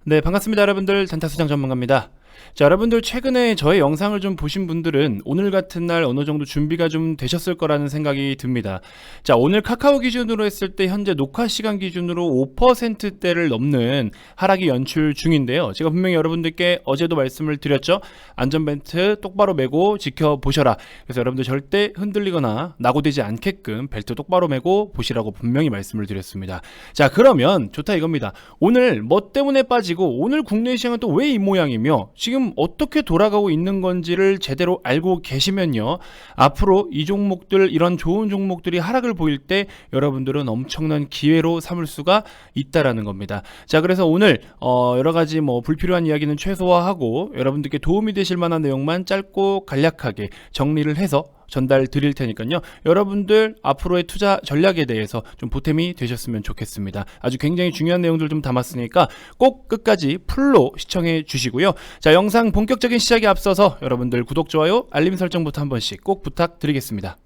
네, 반갑습니다. 여러분들. 단타수장 전문가입니다. 자, 여러분들 최근에 저의 영상을 좀 보신 분들은 오늘 같은 날 어느 정도 준비가 좀 되셨을 거라는 생각이 듭니다. 자, 오늘 카카오 기준으로 했을 때 현재 녹화 시간 기준으로 5%대를 넘는 하락이 연출 중인데요. 제가 분명히 여러분들께 어제도 말씀을 드렸죠. 안전벨트 똑바로 매고 지켜보셔라. 그래서 여러분들 절대 흔들리거나 낙오되지 않게끔 벨트 똑바로 매고 보시라고 분명히 말씀을 드렸습니다. 자, 그러면 좋다 이겁니다. 오늘 뭐 때문에 빠지고 오늘 국내 시장은 또 왜 이 모양이며 지금 어떻게 돌아가고 있는 건지를 제대로 알고 계시면요, 앞으로 이 종목들, 이런 좋은 종목들이 하락을 보일 때 여러분들은 엄청난 기회로 삼을 수가 있다라는 겁니다. 자, 그래서 오늘 여러 가지 뭐 불필요한 이야기는 최소화하고 여러분들께 도움이 되실 만한 내용만 짧고 간략하게 정리를 해서 전달 드릴 테니까요. 여러분들 앞으로의 투자 전략에 대해서 좀 보탬이 되셨으면 좋겠습니다. 아주 굉장히 중요한 내용들 좀 담았으니까 꼭 끝까지 풀로 시청해 주시고요. 자, 영상 본격적인 시작에 앞서서 여러분들 구독, 좋아요, 알림 설정부터 한 번씩 꼭 부탁드리겠습니다.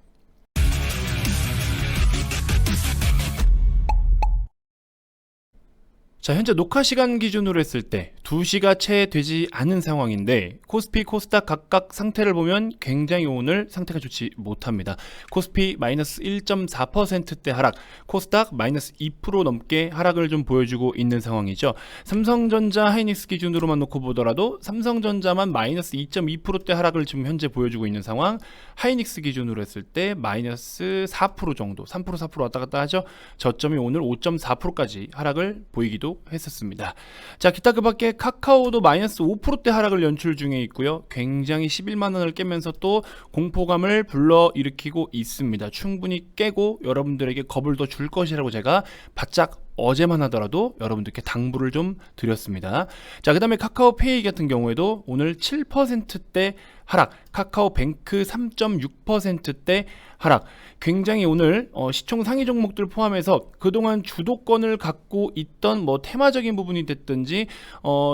자, 현재 녹화 시간 기준으로 했을 때 2시가 채 되지 않은 상황인데 코스피, 코스닥 각각 상태를 보면 굉장히 오늘 상태가 좋지 못합니다. 코스피 마이너스 1.4%대 하락, 코스닥 마이너스 2% 넘게 하락을 좀 보여주고 있는 상황이죠. 삼성전자, 하이닉스 기준으로만 놓고 보더라도 삼성전자만 마이너스 2.2%대 하락을 지금 현재 보여주고 있는 상황, 하이닉스 기준으로 했을 때 마이너스 4% 정도, 3% 4% 왔다 갔다 하죠. 저점이 오늘 5.4%까지 하락을 보이기도 했었습니다. 자, 기타 그 밖에 카카오도 마이너스 5%대 하락을 연출 중에 있고요. 굉장히 11만원을 깨면서 또 공포감을 불러일으키고 있습니다. 충분히 깨고 여러분들에게 겁을 더 줄 것이라고 제가 바짝 어제만 하더라도 여러분들께 당부를 좀 드렸습니다. 자, 그 다음에 카카오페이 같은 경우에도 오늘 7%대 하락, 카카오뱅크 3.6%대 하락. 굉장히 오늘 시총 상위 종목들 포함해서 그동안 주도권을 갖고 있던 뭐 테마적인 부분이 됐든지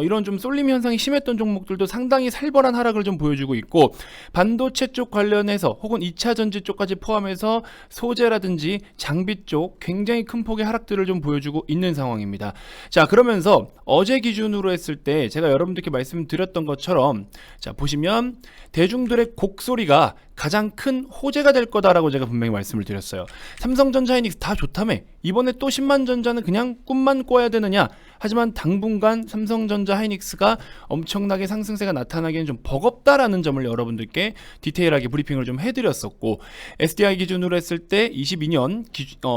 이런 좀 쏠림 현상이 심했던 종목들도 상당히 살벌한 하락을 좀 보여주고 있고, 반도체 쪽 관련해서 혹은 2차 전지 쪽까지 포함해서 소재라든지 장비 쪽 굉장히 큰 폭의 하락들을 좀 보여주고 있는 상황입니다. 자, 그러면서 어제 기준으로 했을 때 제가 여러분들께 말씀드렸던 것처럼, 자, 보시면 대중들의 곡소리가 가장 큰 호재가 될 거다라고 제가 분명히 말씀을 드렸어요. 삼성전자, 하이닉스 다 좋다며 이번에 또 10만 전자는 그냥 꿈만 꿔야 되느냐. 하지만 당분간 삼성전자, 하이닉스가 엄청나게 상승세가 나타나기엔 좀 버겁다라는 점을 여러분들께 디테일하게 브리핑을 좀 해드렸었고, SDI 기준으로 했을 때 22년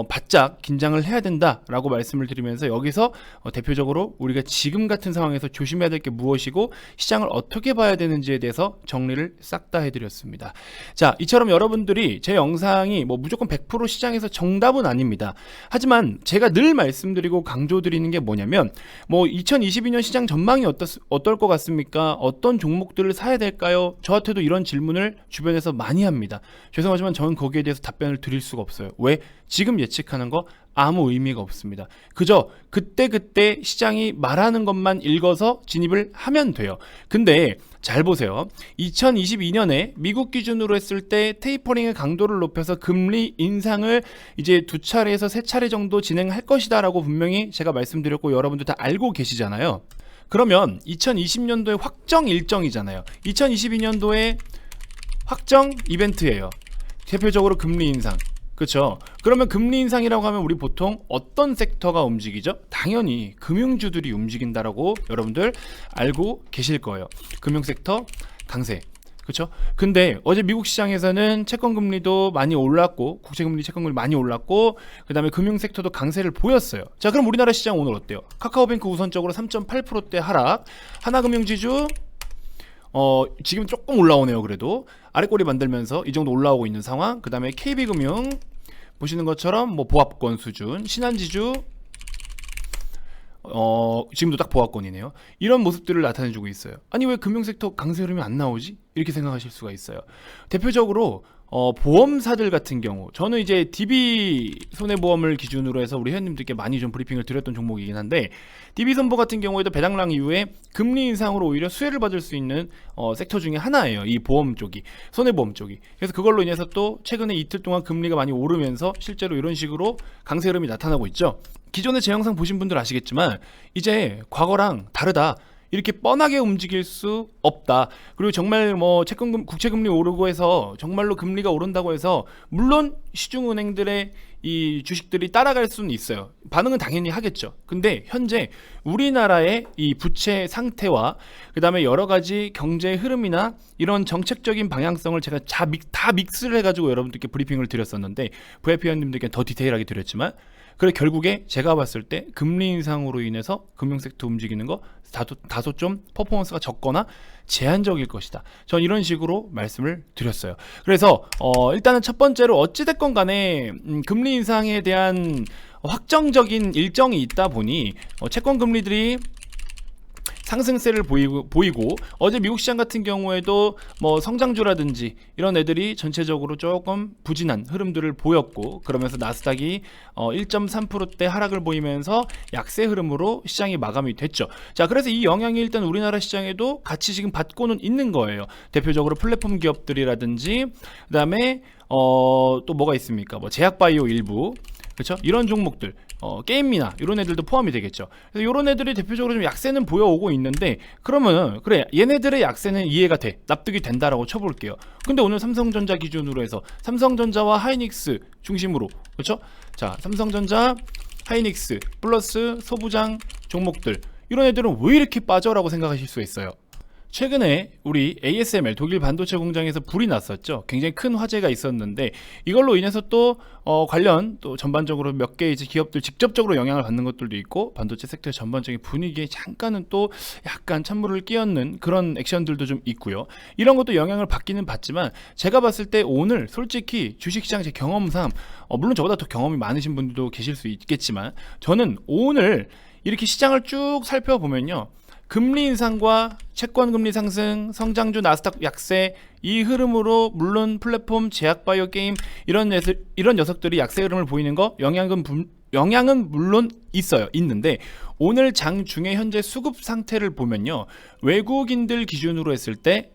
바짝 긴장을 해야 된다라고 말씀을 드리면서 여기서 대표적으로 우리가 지금 같은 상황에서 조심해야 될 게 무엇이고 시장을 어떻게 봐야 되는지에 대해서 정리를 싹 다 해드렸습니다. 자, 이처럼 여러분들이 제 영상이 뭐 무조건 100% 시장에서 정답은 아닙니다. 하지만 제가 늘 말씀드리고 강조드리는 게 뭐냐면, 뭐 2022년 시장 전망이 어떨 것 같습니까? 어떤 종목들을 사야 될까요? 저한테도 이런 질문을 주변에서 많이 합니다. 죄송하지만 저는 거기에 대해서 답변을 드릴 수가 없어요. 왜? 지금 예측하는 거 아무 의미가 없습니다. 그저 그때그때 시장이 말하는 것만 읽어서 진입을 하면 돼요. 근데 잘 보세요. 2022년에 미국 기준으로 했을 때 테이퍼링의 강도를 높여서 금리 인상을 이제 2차례에서 3차례 정도 진행할 것이다 라고 분명히 제가 말씀드렸고 여러분들 다 알고 계시잖아요. 그러면 2020년도에 확정 일정이잖아요. 2022년도에 확정 이벤트예요. 대표적으로 금리 인상. 그렇죠. 그러면 금리 인상이라고 하면 우리 보통 어떤 섹터가 움직이죠? 당연히 금융주들이 움직인다라고 여러분들 알고 계실 거예요. 금융 섹터 강세. 그렇죠? 근데 어제 미국 시장에서는 채권 금리도 많이 올랐고, 국채금리, 채권금리 많이 올랐고, 그 다음에 금융 섹터도 강세를 보였어요. 자, 그럼 우리나라 시장 오늘 어때요? 카카오뱅크 우선적으로 3.8%대 하락, 하나금융지주 지금 조금 올라오네요. 그래도 아래꼬리 만들면서 이 정도 올라오고 있는 상황. 그 다음에 KB금융 보시는 것처럼 뭐 보합권 수준, 신한지주 지금도 딱 보합권이네요. 이런 모습들을 나타내주고 있어요. 아니 왜 금융섹터 강세 흐름이 안 나오지? 이렇게 생각하실 수가 있어요. 대표적으로 보험사들 같은 경우, 저는 이제 DB 손해보험을 기준으로 해서 우리 회원님들께 많이 좀 브리핑을 드렸던 종목이긴 한데, DB 손보 같은 경우에도 배당락 이후에 금리 인상으로 오히려 수혜를 받을 수 있는 섹터 중에 하나예요. 이 보험 쪽이, 손해보험 쪽이. 그래서 그걸로 인해서 또 최근에 이틀 동안 금리가 많이 오르면서 실제로 이런 식으로 강세 흐름이 나타나고 있죠. 기존에 제 영상 보신 분들 아시겠지만 이제 과거랑 다르다, 이렇게 뻔하게 움직일 수 없다. 그리고 정말 뭐 채권금, 국채금리 오르고 해서 정말로 금리가 오른다고 해서 물론 시중은행들의 이 주식들이 따라갈 수는 있어요. 반응은 당연히 하겠죠. 근데 현재 우리나라의 이 부채 상태와 그 다음에 여러 가지 경제 흐름이나 이런 정책적인 방향성을 제가 다 믹스를 해가지고 여러분들께 브리핑을 드렸었는데, VIP 회원님들께 더 디테일하게 드렸지만, 그래 결국에 제가 봤을 때 금리 인상으로 인해서 금융섹터 움직이는 거 다소 좀 퍼포먼스가 적거나 제한적일 것이다. 전 이런 식으로 말씀을 드렸어요. 그래서 일단은 첫 번째로 어찌됐건 간에 금리 인상에 대한 확정적인 일정이 있다 보니 채권 금리들이 상승세를 보이고 어제 미국 시장 같은 경우에도 뭐 성장주라든지 이런 애들이 전체적으로 조금 부진한 흐름들을 보였고, 그러면서 나스닥이 1.3%대 하락을 보이면서 약세 흐름으로 시장이 마감이 됐죠. 자, 그래서 이 영향이 일단 우리나라 시장에도 같이 지금 받고는 있는 거예요. 대표적으로 플랫폼 기업들이라든지 그다음에 또 뭐가 있습니까? 뭐 제약바이오 일부, 그렇죠? 이런 종목들, 게임이나 이런 애들도 포함이 되겠죠. 그래서 이런 애들이 대표적으로 좀 약세는 보여오고 있는데, 그러면은 그래, 얘네들의 약세는 이해가 돼, 납득이 된다라고 쳐볼게요. 근데 오늘 삼성전자 기준으로 해서 삼성전자와 하이닉스 중심으로, 그렇죠? 자, 삼성전자, 하이닉스 플러스 소부장 종목들, 이런 애들은 왜 이렇게 빠져라고 생각하실 수 있어요. 최근에 우리 ASML 독일 반도체 공장에서 불이 났었죠. 굉장히 큰 화재가 있었는데, 이걸로 인해서 또 관련 또 전반적으로 몇 개 이제 기업들 직접적으로 영향을 받는 것들도 있고, 반도체 섹터의 전반적인 분위기에 잠깐은 또 약간 찬물을 끼얹는 그런 액션들도 좀 있고요. 이런 것도 영향을 받기는 받지만, 제가 봤을 때 오늘 솔직히 주식시장 제 경험상, 물론 저보다 더 경험이 많으신 분들도 계실 수 있겠지만, 저는 오늘 이렇게 시장을 쭉 살펴보면요, 금리 인상과 채권 금리 상승, 성장주 나스닥 약세, 이 흐름으로 물론 플랫폼, 제약바이오, 게임 이런 녀석들이 약세 흐름을 보이는 거 영향은 물론 있는데, 오늘 장중에 현재 수급 상태를 보면요, 외국인들 기준으로 했을 때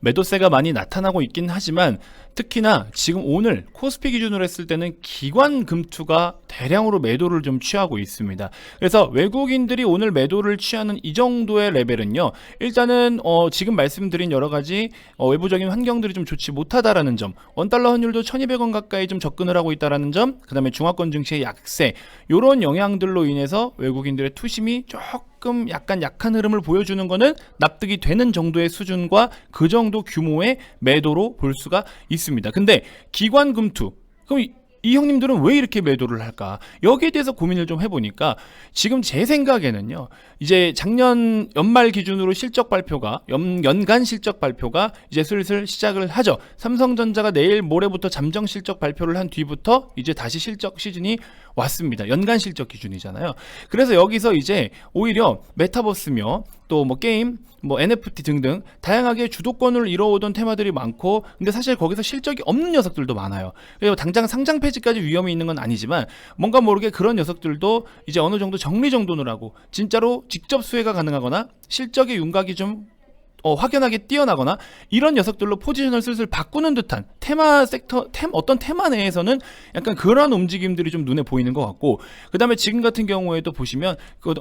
매도세가 많이 나타나고 있긴 하지만, 특히나 지금 오늘 코스피 기준으로 했을 때는 기관 금투가 대량으로 매도를 좀 취하고 있습니다. 그래서 외국인들이 오늘 매도를 취하는 이 정도의 레벨은요, 일단은 지금 말씀드린 여러 가지 외부적인 환경들이 좀 좋지 못하다라는 점, 원달러 환율도 1200원 가까이 좀 접근을 하고 있다라는 점, 그 다음에 중화권 증시의 약세, 이런 영향들로 인해서 외국인들의 투심이 조금 약간 약한 흐름을 보여주는 거는 납득이 되는 정도의 수준과 그 정도 규모의 매도로 볼 수가 있습니다. 근데 기관 금투, 그럼 이 형님들은 왜 이렇게 매도를 할까? 여기에 대해서 고민을 좀 해보니까, 지금 제 생각에는요, 이제 작년 연말 기준으로 실적 발표가, 연간 실적 발표가 이제 슬슬 시작을 하죠. 삼성전자가 내일 모레부터 잠정 실적 발표를 한 뒤부터 이제 다시 실적 시즌이 왔습니다. 연간 실적 기준이잖아요. 그래서 여기서 이제 오히려 메타버스며 또 뭐 게임, 뭐 NFT 등등 다양하게 주도권을 이뤄오던 테마들이 많고, 근데 사실 거기서 실적이 없는 녀석들도 많아요. 그리고 당장 상장 폐지까지 위험이 있는 건 아니지만, 뭔가 모르게 그런 녀석들도 이제 어느 정도 정리정돈을 하고 진짜로 직접 수혜가 가능하거나 실적의 윤곽이 좀 확연하게 뛰어나거나 이런 녀석들로 포지션을 슬슬 바꾸는 듯한 테마 섹터, 어떤 테마 내에서는 약간 그런 움직임들이 좀 눈에 보이는 것 같고, 그 다음에 지금 같은 경우에도 보시면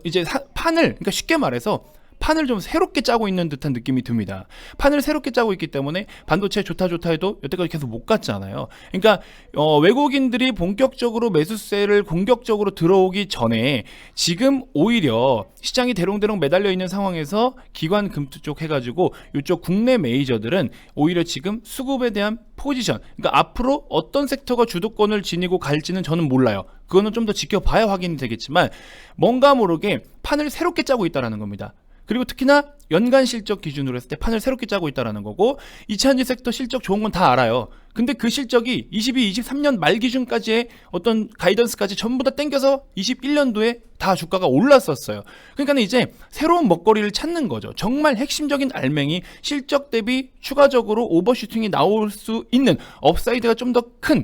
이제 판을, 그러니까 쉽게 말해서 판을 좀 새롭게 짜고 있는 듯한 느낌이 듭니다. 판을 새롭게 짜고 있기 때문에 반도체 좋다 해도 여태까지 계속 못 갔잖아요. 그러니까 외국인들이 본격적으로 매수세를 공격적으로 들어오기 전에 지금 오히려 시장이 대롱대롱 매달려 있는 상황에서 기관 금투 쪽 해가지고 이쪽 국내 메이저들은 오히려 지금 수급에 대한 포지션, 그러니까 앞으로 어떤 섹터가 주도권을 지니고 갈지는 저는 몰라요. 그거는 좀 더 지켜봐야 확인이 되겠지만, 뭔가 모르게 판을 새롭게 짜고 있다는 겁니다. 그리고 특히나 연간 실적 기준으로 했을 때 판을 새롭게 짜고 있다는 거고, 이차전지 섹터 실적 좋은 건 다 알아요. 근데 그 실적이 22, 23년 말 기준까지의 어떤 가이던스까지 전부 다 땡겨서 21년도에 다 주가가 올랐었어요. 그러니까 이제 새로운 먹거리를 찾는 거죠. 정말 핵심적인 알맹이, 실적 대비 추가적으로 오버슈팅이 나올 수 있는 업사이드가 좀 더 큰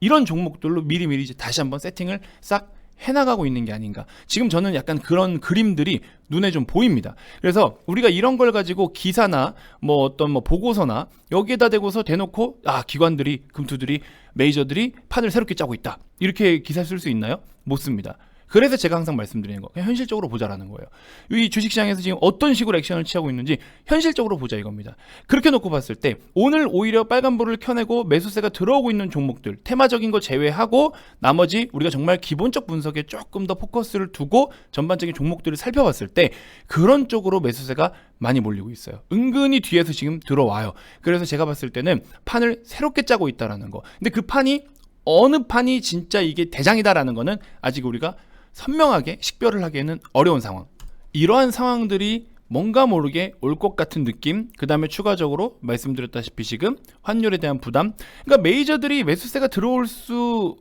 이런 종목들로 미리미리 이제 다시 한번 세팅을 싹 해나가고 있는 게 아닌가. 지금 저는 약간 그런 그림들이 눈에 좀 보입니다. 그래서 우리가 이런 걸 가지고 기사나 뭐 어떤 뭐 보고서나 여기에다 대고서 대놓고 기관들이, 금투들이, 메이저들이 판을 새롭게 짜고 있다, 이렇게 기사 쓸 수 있나요? 못 씁니다. 그래서 제가 항상 말씀드리는 거, 그냥 현실적으로 보자라는 거예요. 이 주식시장에서 지금 어떤 식으로 액션을 취하고 있는지 현실적으로 보자 이겁니다. 그렇게 놓고 봤을 때 오늘 오히려 빨간불을 켜내고 매수세가 들어오고 있는 종목들, 테마적인 거 제외하고 나머지 우리가 정말 기본적 분석에 조금 더 포커스를 두고 전반적인 종목들을 살펴봤을 때 그런 쪽으로 매수세가 많이 몰리고 있어요. 은근히 뒤에서 지금 들어와요. 그래서 제가 봤을 때는 판을 새롭게 짜고 있다라는 거. 근데 그 판이 어느 판이 진짜 이게 대장이다라는 거는 아직 우리가 선명하게 식별을 하기에는 어려운 상황. 이러한 상황들이 뭔가 모르게 올 것 같은 느낌. 그 다음에 추가적으로 말씀드렸다시피 지금 환율에 대한 부담. 그러니까 메이저들이 매수세가 들어올 수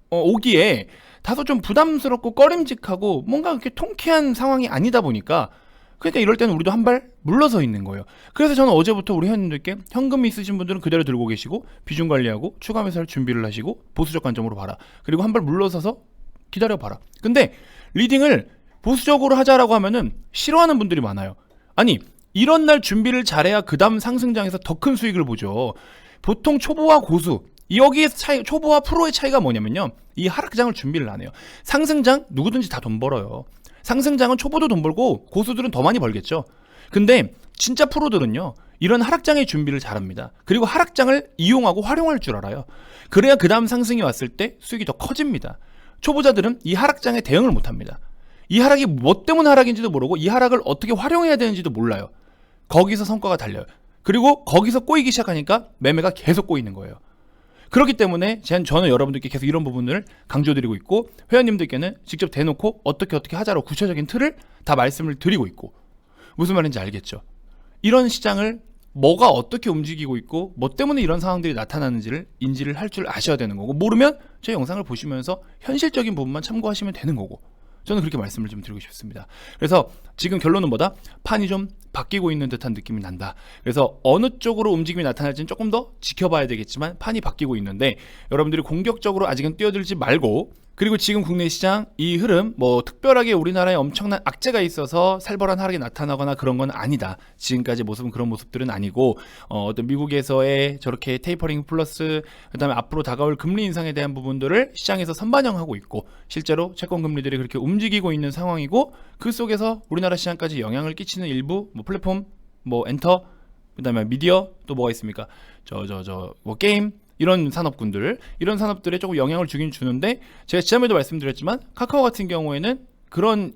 오기에 다소 좀 부담스럽고 꺼림직하고 뭔가 그렇게 통쾌한 상황이 아니다 보니까, 그러니까 이럴 때는 우리도 한 발 물러서 있는 거예요. 그래서 저는 어제부터 우리 회원님들께 현금 있으신 분들은 그대로 들고 계시고 비중 관리하고 추가 매수할 준비를 하시고 보수적 관점으로 봐라. 그리고 한 발 물러서서 기다려봐라. 근데 리딩을 보수적으로 하자라고 하면은 싫어하는 분들이 많아요. 아니, 이런 날 준비를 잘해야 그 다음 상승장에서 더 큰 수익을 보죠. 보통 초보와 고수, 여기에서 차이, 초보와 프로의 차이가 뭐냐면요, 이 하락장을 준비를 안 해요. 상승장 누구든지 다 돈 벌어요. 상승장은 초보도 돈 벌고 고수들은 더 많이 벌겠죠. 근데 진짜 프로들은요, 이런 하락장의 준비를 잘합니다. 그리고 하락장을 이용하고 활용할 줄 알아요. 그래야 그 다음 상승이 왔을 때 수익이 더 커집니다. 초보자들은 이 하락장에 대응을 못합니다. 이 하락이 뭐 때문에 하락인지도 모르고 이 하락을 어떻게 활용해야 되는지도 몰라요. 거기서 성과가 달려요. 그리고 거기서 꼬이기 시작하니까 매매가 계속 꼬이는 거예요. 그렇기 때문에 저는 여러분들께 계속 이런 부분을 강조드리고 있고, 회원님들께는 직접 대놓고 어떻게 하자로 구체적인 틀을 다 말씀을 드리고 있고, 무슨 말인지 알겠죠? 이런 시장을 뭐가 어떻게 움직이고 있고 뭐 때문에 이런 상황들이 나타나는지를 인지를 할 줄 아셔야 되는 거고, 모르면 제 영상을 보시면서 현실적인 부분만 참고하시면 되는 거고, 저는 그렇게 말씀을 좀 드리고 싶습니다. 그래서 지금 결론은 뭐다? 판이 좀 바뀌고 있는 듯한 느낌이 난다. 그래서 어느 쪽으로 움직임이 나타날지는 조금 더 지켜봐야 되겠지만 판이 바뀌고 있는데, 여러분들이 공격적으로 아직은 뛰어들지 말고, 그리고 지금 국내 시장 이 흐름, 뭐 특별하게 우리나라에 엄청난 악재가 있어서 살벌한 하락이 나타나거나 그런 건 아니다. 지금까지 모습은 그런 모습들은 아니고, 어떤 미국에서의 저렇게 테이퍼링 플러스 그다음에 앞으로 다가올 금리 인상에 대한 부분들을 시장에서 선반영하고 있고, 실제로 채권 금리들이 그렇게 움직이고 있는 상황이고, 그 속에서 우리나라 시장까지 영향을 끼치는 일부 뭐 플랫폼, 뭐 엔터, 그다음에 미디어, 또 뭐가 있습니까? 뭐 게임, 이런 산업군들, 이런 산업들에 조금 영향을 주긴 주는데, 제가 지난번에도 말씀드렸지만 카카오 같은 경우에는 그런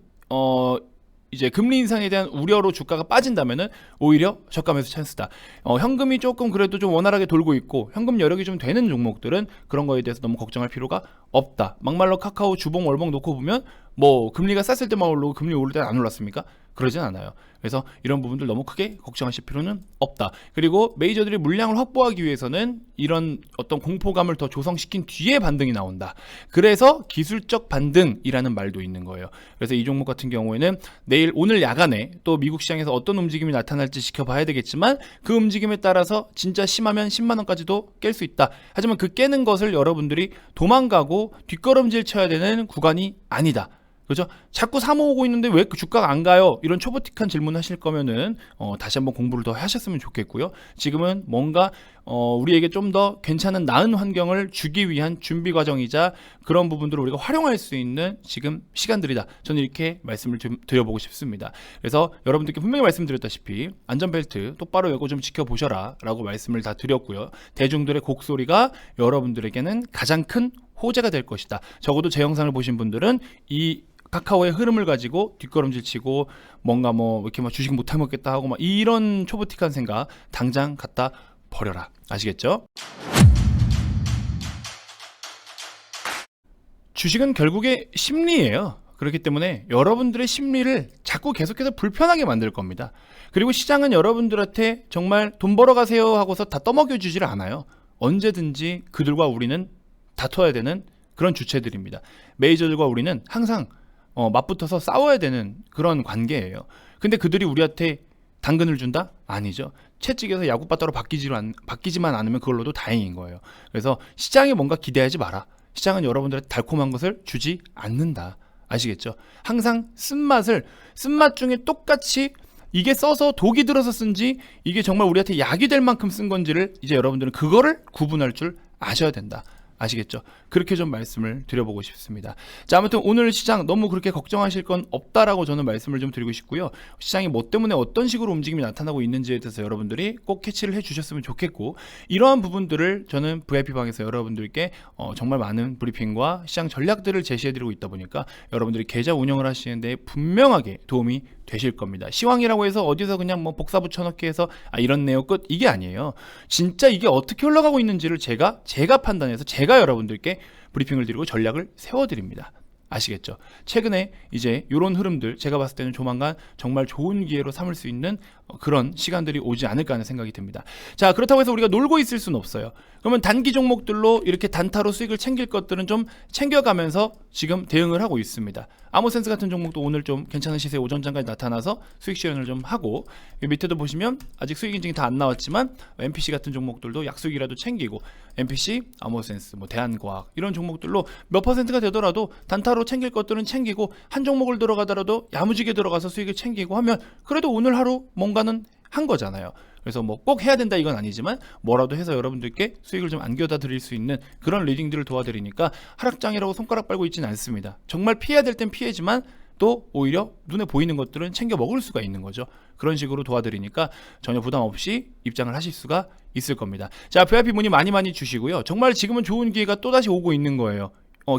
이제 금리 인상에 대한 우려로 주가가 빠진다면은 오히려 저가 매수 찬스다. 현금이 조금 그래도 좀 원활하게 돌고 있고 현금 여력이 좀 되는 종목들은 그런 거에 대해서 너무 걱정할 필요가 없다. 막말로 카카오 주봉 월봉 놓고 보면 뭐 금리가 쌌을 때만 오르고 금리 오를 때는 안 올랐습니까? 그러진 않아요. 그래서 이런 부분들 너무 크게 걱정하실 필요는 없다. 그리고 메이저들이 물량을 확보하기 위해서는 이런 어떤 공포감을 더 조성시킨 뒤에 반등이 나온다. 그래서 기술적 반등이라는 말도 있는 거예요. 그래서 이 종목 같은 경우에는 오늘 야간에 또 미국 시장에서 어떤 움직임이 나타날지 지켜봐야 되겠지만, 그 움직임에 따라서 진짜 심하면 10만 원까지도 깰 수 있다. 하지만 그 깨는 것을 여러분들이 도망가고 뒷걸음질 쳐야 되는 구간이 아니다. 그죠? 자꾸 사모으고 있는데 왜 그 주가가 안 가요? 이런 초보틱한 질문 하실 거면은 다시 한번 공부를 더 하셨으면 좋겠고요. 지금은 뭔가 우리에게 좀 더 괜찮은 나은 환경을 주기 위한 준비 과정이자 그런 부분들을 우리가 활용할 수 있는 지금 시간들이다. 저는 이렇게 말씀을 좀 드려보고 싶습니다. 그래서 여러분들께 분명히 말씀드렸다시피 안전벨트 똑바로 매고 좀 지켜보셔라 라고 말씀을 다 드렸고요. 대중들의 곡소리가 여러분들에게는 가장 큰 호재가 될 것이다. 적어도 제 영상을 보신 분들은 이 카카오의 흐름을 가지고 뒷걸음질 치고 뭔가 뭐 이렇게 막 주식 못 해먹겠다 하고 막 이런 초보틱한 생각 당장 갖다 버려라. 아시겠죠? 주식은 결국에 심리예요. 그렇기 때문에 여러분들의 심리를 자꾸 계속해서 불편하게 만들 겁니다. 그리고 시장은 여러분들한테 정말 돈 벌어가세요 하고서 다 떠먹여주질 않아요. 언제든지 그들과 우리는 다퉈야 되는 그런 주체들입니다. 메이저들과 우리는 항상 맞붙어서 싸워야 되는 그런 관계예요. 근데 그들이 우리한테 당근을 준다? 아니죠. 채찍에서 야구바따로 바뀌지만 않으면 그걸로도 다행인 거예요. 그래서 시장에 뭔가 기대하지 마라. 시장은 여러분들한테 달콤한 것을 주지 않는다. 아시겠죠? 항상 쓴맛 중에 똑같이 이게 써서 독이 들어서 쓴지 이게 정말 우리한테 약이 될 만큼 쓴 건지를 이제 여러분들은 그거를 구분할 줄 아셔야 된다. 아시겠죠? 그렇게 좀 말씀을 드려보고 싶습니다. 자, 아무튼 오늘 시장 너무 그렇게 걱정하실 건 없다라고 저는 말씀을 좀 드리고 싶고요. 시장이 뭐 때문에 어떤 식으로 움직임이 나타나고 있는지에 대해서 여러분들이 꼭 캐치를 해주셨으면 좋겠고, 이러한 부분들을 저는 VIP방에서 여러분들께 정말 많은 브리핑과 시장 전략들을 제시해드리고 있다 보니까 여러분들이 계좌 운영을 하시는데 분명하게 도움이 되실 겁니다. 시황이라고 해서 어디서 그냥 뭐 복사 붙여넣기 해서 이렇네요 끝, 이게 아니에요. 진짜 이게 어떻게 올라가고 있는지를 제가 판단해서 제가 여러분들께 브리핑을 드리고 전략을 세워드립니다. 아시겠죠? 최근에 이제 이런 흐름들 제가 봤을 때는 조만간 정말 좋은 기회로 삼을 수 있는 그런 시간들이 오지 않을까 하는 생각이 듭니다. 자, 그렇다고 해서 우리가 놀고 있을 수는 없어요. 그러면 단기 종목들로 이렇게 단타로 수익을 챙길 것들은 좀 챙겨가면서 지금 대응을 하고 있습니다. 아모센스 같은 종목도 오늘 좀 괜찮은 시세 오전 장까지 나타나서 수익 실현을 좀 하고, 밑에도 보시면 아직 수익 인증이 다 안 나왔지만 MPC 같은 종목들도 약수익이라도 챙기고, MPC, 아모센스, 뭐 대한과학 이런 종목들로 몇 퍼센트가 되더라도 단타로 챙길 것들은 챙기고, 한 종목을 들어가더라도 야무지게 들어가서 수익을 챙기고 하면 그래도 오늘 하루 뭔가는 한 거잖아요. 그래서 뭐 꼭 해야 된다 이건 아니지만 뭐라도 해서 여러분들께 수익을 좀 안겨다 드릴 수 있는 그런 리딩들을 도와드리니까 하락장이라고 손가락 빨고 있지는 않습니다. 정말 피해야 될 땐 피해지만 또 오히려 눈에 보이는 것들은 챙겨 먹을 수가 있는 거죠. 그런 식으로 도와드리니까 전혀 부담 없이 입장을 하실 수가 있을 겁니다. 자, VIP 문의 많이 주시고요. 정말 지금은 좋은 기회가 또다시 오고 있는 거예요.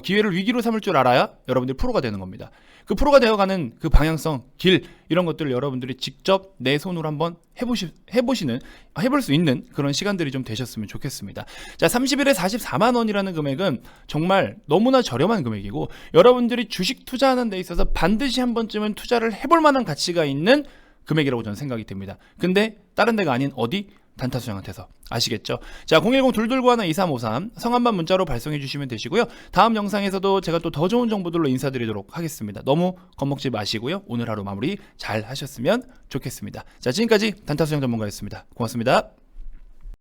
기회를 위기로 삼을 줄 알아야 여러분들이 프로가 되는 겁니다. 그 프로가 되어가는 그 방향성, 길, 이런 것들을 여러분들이 직접 내 손으로 한번 해볼 수 있는 그런 시간들이 좀 되셨으면 좋겠습니다. 자, 30일에 44만 원이라는 금액은 정말 너무나 저렴한 금액이고, 여러분들이 주식 투자하는 데 있어서 반드시 한 번쯤은 투자를 해볼 만한 가치가 있는 금액이라고 저는 생각이 듭니다. 근데 다른 데가 아닌 어디? 단타수장한테서. 아시겠죠? 자, 010-221-2353 성함만 문자로 발송해 주시면 되시고요. 다음 영상에서도 제가 또 더 좋은 정보들로 인사드리도록 하겠습니다. 너무 겁먹지 마시고요. 오늘 하루 마무리 잘 하셨으면 좋겠습니다. 자, 지금까지 단타수장 전문가였습니다. 고맙습니다.